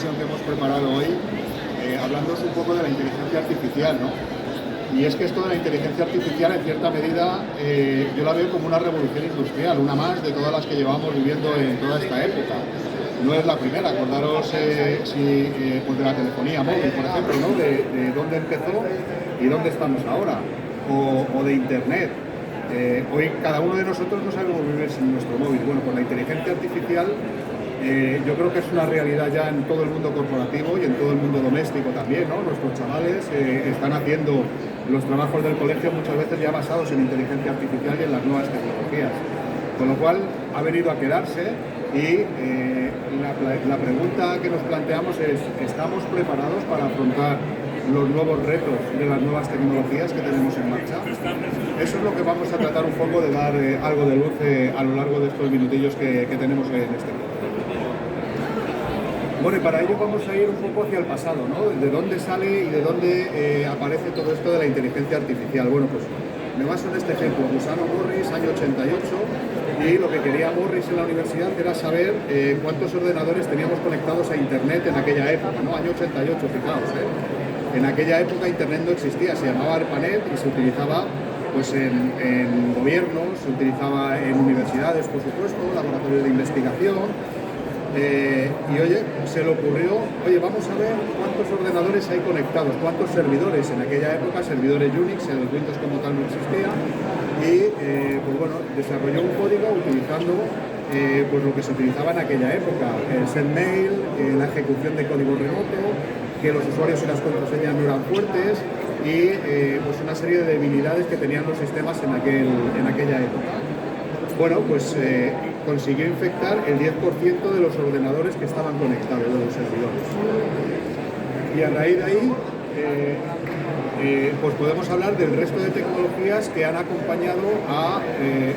sesión que hemos preparado hoy, hablándoos un poco de la inteligencia artificial, ¿no? Y es que esto de la inteligencia artificial, en cierta medida, yo la veo como una revolución industrial, una más de todas las que llevamos viviendo en toda esta época. No es la primera, acordaros pues de la telefonía móvil, por ejemplo, ¿no? De dónde empezó y dónde estamos ahora, o de Internet. Hoy cada uno de nosotros no sabemos vivir sin nuestro móvil. Bueno, pues la inteligencia artificial yo creo que es una realidad ya en todo el mundo corporativo y en todo el mundo doméstico también, ¿no? Nuestros chavales están haciendo los trabajos del colegio muchas veces ya basados en inteligencia artificial y en las nuevas tecnologías. Con lo cual ha venido a quedarse y la pregunta que nos planteamos es: ¿estamos preparados para afrontar los nuevos retos de las nuevas tecnologías que tenemos en marcha? Eso es lo que vamos a tratar un poco de dar algo de luz a lo largo de estos minutillos que tenemos en este momento. Bueno, y para ello vamos a ir un poco hacia el pasado, ¿no? De dónde sale y de dónde aparece todo esto de la inteligencia artificial. Bueno, pues me baso en este ejemplo, Gusano Morris, año 88, y lo que quería Morris en la universidad era saber cuántos ordenadores teníamos conectados a Internet en aquella época, ¿no? Año 88, fijaos, ¿eh? En aquella época Internet no existía, se llamaba ARPANET y se utilizaba pues en gobiernos, se utilizaba en universidades, por supuesto, laboratorios de investigación. Y oye, se le ocurrió, oye, vamos a ver cuántos ordenadores hay conectados, cuántos servidores. En aquella época servidores Unix, el Windows como tal no existía, y pues bueno, desarrolló un código utilizando pues lo que se utilizaba en aquella época, el sendmail, la ejecución de código remoto, que los usuarios y las contraseñas no eran fuertes, y pues una serie de debilidades que tenían los sistemas en aquella época. Bueno, pues consiguió infectar el 10% de los ordenadores que estaban conectados, de los servidores. Y a raíz de ahí, pues podemos hablar del resto de tecnologías que han acompañado a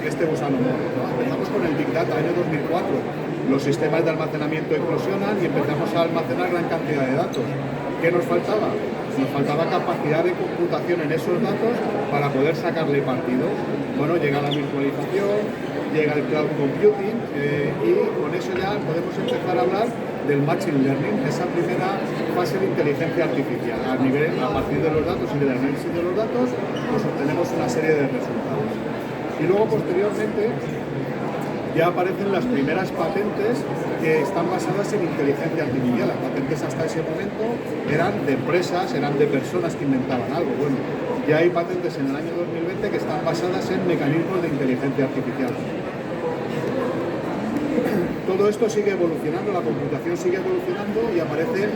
este gusano Morris, ¿no? Empezamos con el Big Data, año 2004. Los sistemas de almacenamiento eclosionan y empezamos a almacenar gran cantidad de datos. ¿Qué nos faltaba? Nos faltaba capacidad de computación en esos datos para poder sacarle partido. Bueno, llega la virtualización, llega el cloud computing y con eso ya podemos empezar a hablar del machine learning, esa primera fase de inteligencia artificial. A partir de los datos y del análisis de los datos, pues obtenemos una serie de resultados. Y luego, posteriormente, ya aparecen las primeras patentes que están basadas en inteligencia artificial. Las patentes hasta ese momento eran de empresas, eran de personas que inventaban algo. Bueno, ya hay patentes en el año 2020 que están basadas en mecanismos de inteligencia artificial. Todo esto sigue evolucionando, la computación sigue evolucionando y aparece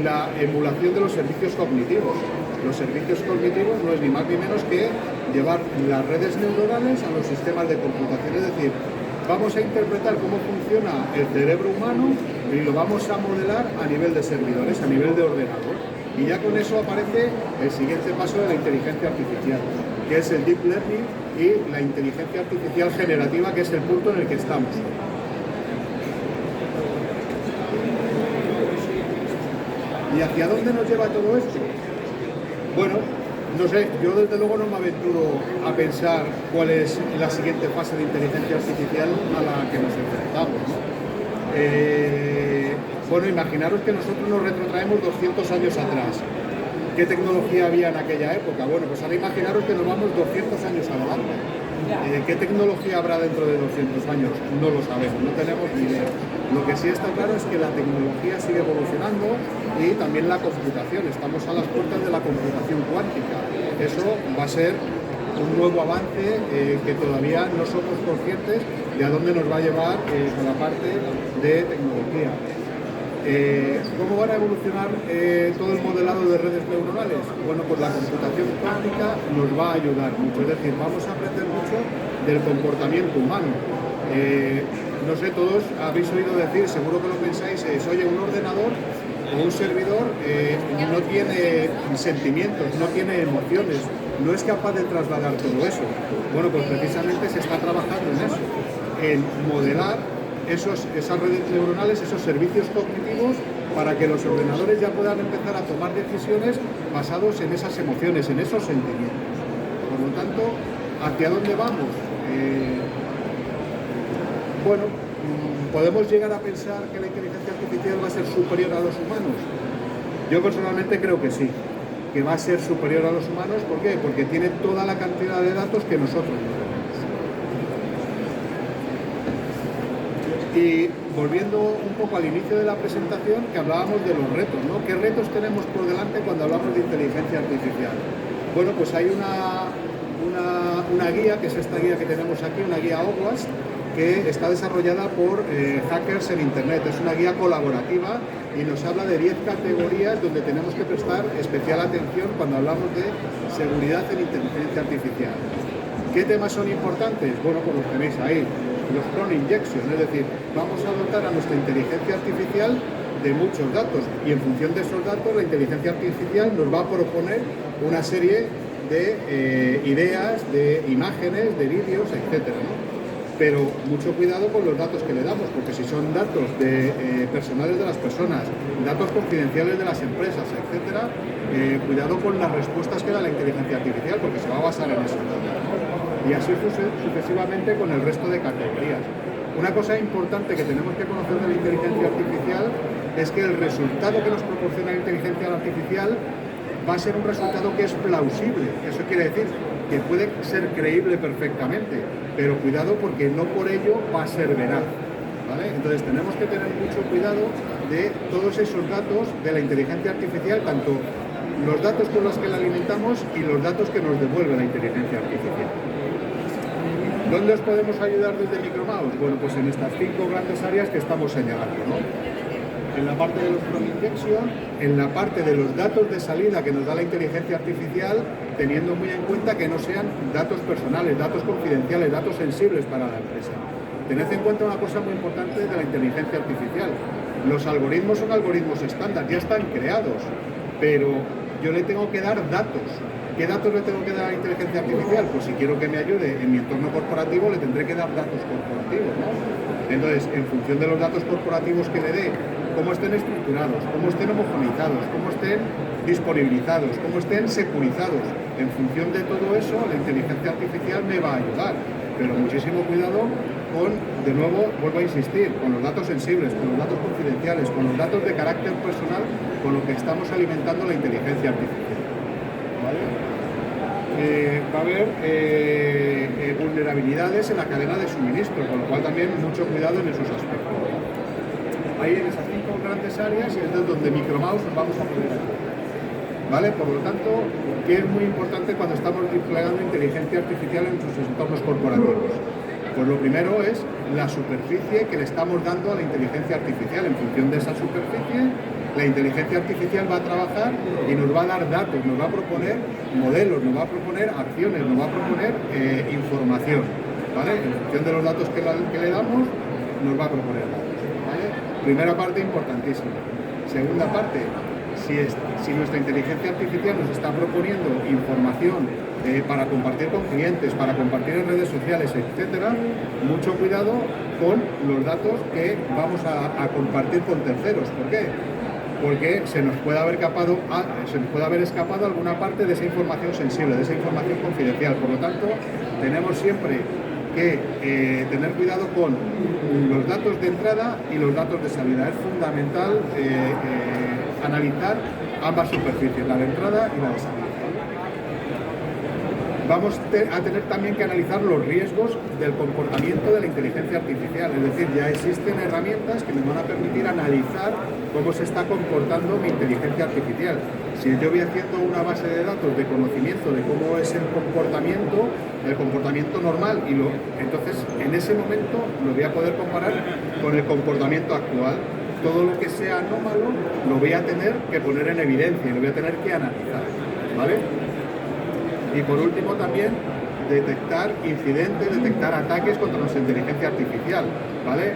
la emulación de los servicios cognitivos. Los servicios cognitivos no es ni más ni menos que llevar las redes neuronales a los sistemas de computación, es decir, vamos a interpretar cómo funciona el cerebro humano y lo vamos a modelar a nivel de servidores, a nivel de ordenador. Y ya con eso aparece el siguiente paso de la inteligencia artificial, que es el Deep Learning y la inteligencia artificial generativa, que es el punto en el que estamos. ¿Y hacia dónde nos lleva todo esto? Bueno, no sé, yo desde luego no me aventuro a pensar cuál es la siguiente fase de inteligencia artificial a la que nos enfrentamos, ¿no? Bueno, imaginaros que nosotros nos retrotraemos 200 años atrás. ¿Qué tecnología había en aquella época? Bueno, pues ahora imaginaros que nos vamos 200 años adelante. ¿Qué tecnología habrá dentro de 200 años? No lo sabemos, no tenemos ni idea. Lo que sí está claro es que la tecnología sigue evolucionando y también la computación. Estamos a las puertas de la computación cuántica. Eso va a ser un nuevo avance que todavía no somos conscientes de a dónde nos va a llevar con la parte de tecnología. ¿Cómo van a evolucionar todo el modelado de redes neuronales? Bueno, pues la computación cuántica nos va a ayudar mucho, es decir, vamos a aprender mucho del comportamiento humano. No sé, todos habéis oído decir, seguro que lo pensáis, oye, un ordenador o un servidor no tiene sentimientos, no tiene emociones, no es capaz de trasladar todo eso. Bueno, pues precisamente se está trabajando en eso, en modelar esas redes neuronales, esos servicios cognitivos, para que los ordenadores ya puedan empezar a tomar decisiones basados en esas emociones, en esos sentimientos. Por lo tanto, ¿hacia dónde vamos? Bueno, ¿podemos llegar a pensar que la inteligencia artificial va a ser superior a los humanos? Yo personalmente creo que sí, que va a ser superior a los humanos. ¿Por qué? Porque tiene toda la cantidad de datos que nosotros no tenemos. Y volviendo un poco al inicio de la presentación, que hablábamos de los retos, ¿no? ¿Qué retos tenemos por delante cuando hablamos de inteligencia artificial? Bueno, pues hay una guía, que es esta guía que tenemos aquí, una guía OWASP, que está desarrollada por hackers en Internet. Es una guía colaborativa y nos habla de 10 categorías donde tenemos que prestar especial atención cuando hablamos de seguridad en inteligencia artificial. ¿Qué temas son importantes? Bueno, pues los tenéis ahí. Los prompt injection, es decir, vamos a dotar a nuestra inteligencia artificial de muchos datos y en función de esos datos la inteligencia artificial nos va a proponer una serie de ideas, de imágenes, de vídeos, etcétera, ¿no? Pero mucho cuidado con los datos que le damos, porque si son datos personales de las personas, datos confidenciales de las empresas, etcétera, cuidado con las respuestas que da la inteligencia artificial, porque se va a basar en esos datos. Y así sucesivamente con el resto de categorías. Una cosa importante que tenemos que conocer de la inteligencia artificial es que el resultado que nos proporciona la inteligencia artificial va a ser un resultado que es plausible. Eso quiere decir que puede ser creíble perfectamente, pero cuidado porque no por ello va a ser veraz, ¿vale? Entonces tenemos que tener mucho cuidado de todos esos datos de la inteligencia artificial, tanto los datos con los que la alimentamos y los datos que nos devuelve la inteligencia artificial. ¿Dónde os podemos ayudar desde Micromouse? Bueno, pues en estas 5 grandes áreas que estamos señalando, ¿no? En la parte de los prompt injection, en la parte de los datos de salida que nos da la inteligencia artificial, teniendo muy en cuenta que no sean datos personales, datos confidenciales, datos sensibles para la empresa. Tened en cuenta una cosa muy importante de la inteligencia artificial. Los algoritmos son algoritmos estándar, ya están creados, pero yo le tengo que dar datos. ¿Qué datos le tengo que dar a la inteligencia artificial? Pues si quiero que me ayude en mi entorno corporativo, le tendré que dar datos corporativos, ¿no? Entonces, en función de los datos corporativos que le dé, cómo estén estructurados, cómo estén homogenizados, cómo estén disponibilizados, cómo estén securizados, en función de todo eso, la inteligencia artificial me va a ayudar. Pero muchísimo cuidado con, de nuevo, vuelvo a insistir, con los datos sensibles, con los datos confidenciales, con los datos de carácter personal, con lo que estamos alimentando la inteligencia artificial. ¿Vale? Va a haber vulnerabilidades en la cadena de suministro, con lo cual también mucho cuidado en esos aspectos. Ahí en esas 5 grandes áreas es donde Micromouse nos vamos a poner aquí. ¿Vale? Por lo tanto, ¿qué es muy importante cuando estamos desplegando inteligencia artificial en nuestros entornos corporativos? Pues lo primero es la superficie que le estamos dando a la inteligencia artificial. En función de esa superficie, la inteligencia artificial va a trabajar y nos va a dar datos, nos va a proponer modelos, nos va a proponer acciones, nos va a proponer información, ¿vale? En función de los datos que le damos, nos va a proponer datos, ¿vale? Primera parte importantísima. Segunda parte, si nuestra inteligencia artificial nos está proponiendo información para compartir con clientes, para compartir en redes sociales, etcétera, mucho cuidado con los datos que vamos a compartir con terceros. ¿Por qué? Porque se nos puede haber escapado alguna parte de esa información sensible, de esa información confidencial. Por lo tanto, tenemos siempre que tener cuidado con los datos de entrada y los datos de salida. Es fundamental analizar ambas superficies, la de entrada y la de salida. Vamos a tener también que analizar los riesgos del comportamiento de la inteligencia artificial, es decir, ya existen herramientas que nos van a permitir analizar cómo se está comportando mi inteligencia artificial. Si yo voy haciendo una base de datos de conocimiento de cómo es el comportamiento normal, entonces en ese momento lo voy a poder comparar con el comportamiento actual. Todo lo que sea anómalo lo voy a tener que poner en evidencia, lo voy a tener que analizar, ¿vale? Y por último también detectar incidentes, detectar ataques contra nuestra inteligencia artificial, ¿vale?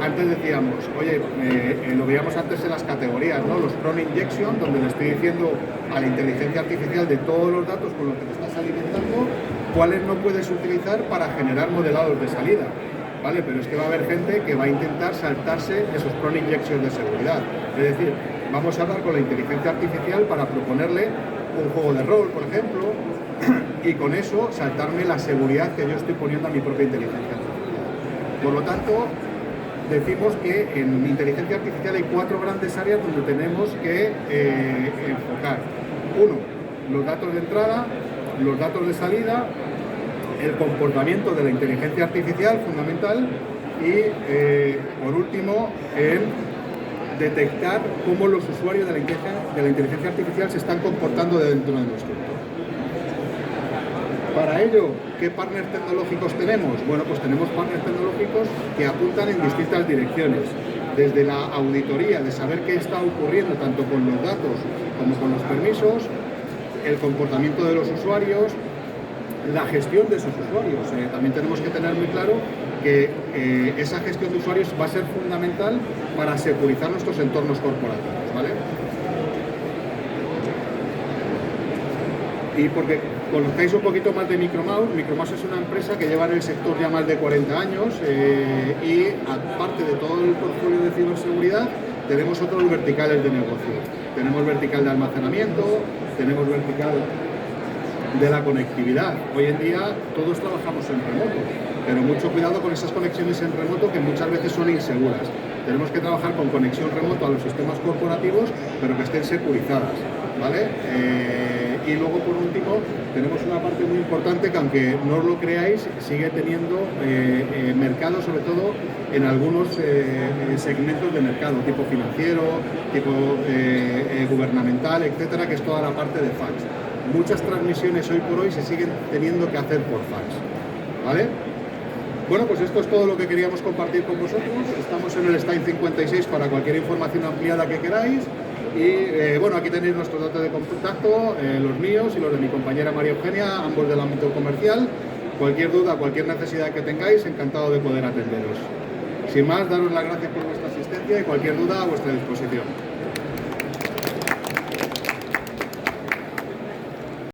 Antes decíamos, oye, lo veíamos antes en las categorías, ¿no? Los prompt injection, donde le estoy diciendo a la inteligencia artificial de todos los datos con los que te estás alimentando, cuáles no puedes utilizar para generar modelados de salida, ¿vale? Pero es que va a haber gente que va a intentar saltarse esos prompt injection de seguridad. Es decir, vamos a hablar con la inteligencia artificial para proponerle un juego de rol, por ejemplo, y con eso saltarme la seguridad que yo estoy poniendo a mi propia inteligencia artificial. Por lo tanto, decimos que en inteligencia artificial hay 4 grandes áreas donde tenemos que enfocar. Uno, los datos de entrada, los datos de salida, el comportamiento de la inteligencia artificial, fundamental, y por último, detectar cómo los usuarios de la inteligencia artificial se están comportando dentro de nuestro entorno. Para ello, ¿qué partners tecnológicos tenemos? Bueno, pues tenemos partners tecnológicos que apuntan en distintas direcciones, desde la auditoría de saber qué está ocurriendo tanto con los datos como con los permisos, el comportamiento de los usuarios, la gestión de esos usuarios. También tenemos que tener muy claro que esa gestión de usuarios va a ser fundamental para securizar nuestros entornos corporativos, ¿vale? Y porque conozcáis un poquito más de Micromouse, Micromouse es una empresa que lleva en el sector ya más de 40 años y aparte de todo el portfolio de ciberseguridad, tenemos otros verticales de negocio. Tenemos vertical de almacenamiento, tenemos vertical de la conectividad. Hoy en día todos trabajamos en remoto, pero mucho cuidado con esas conexiones en remoto que muchas veces son inseguras. Tenemos que trabajar con conexión remoto a los sistemas corporativos, pero que estén securizadas, ¿vale? Y luego, por último, tenemos una parte muy importante que, aunque no os lo creáis, sigue teniendo mercado, sobre todo en algunos segmentos de mercado, tipo financiero, tipo gubernamental, etcétera, que es toda la parte de fax. Muchas transmisiones hoy por hoy se siguen teniendo que hacer por fax, ¿vale? Bueno, pues esto es todo lo que queríamos compartir con vosotros. Estamos en el stand 56 para cualquier información ampliada que queráis. Y bueno, aquí tenéis nuestros datos de contacto, los míos y los de mi compañera María Eugenia, ambos del ámbito comercial. Cualquier duda, cualquier necesidad que tengáis, encantado de poder atenderos. Sin más, daros las gracias por vuestra asistencia y cualquier duda a vuestra disposición.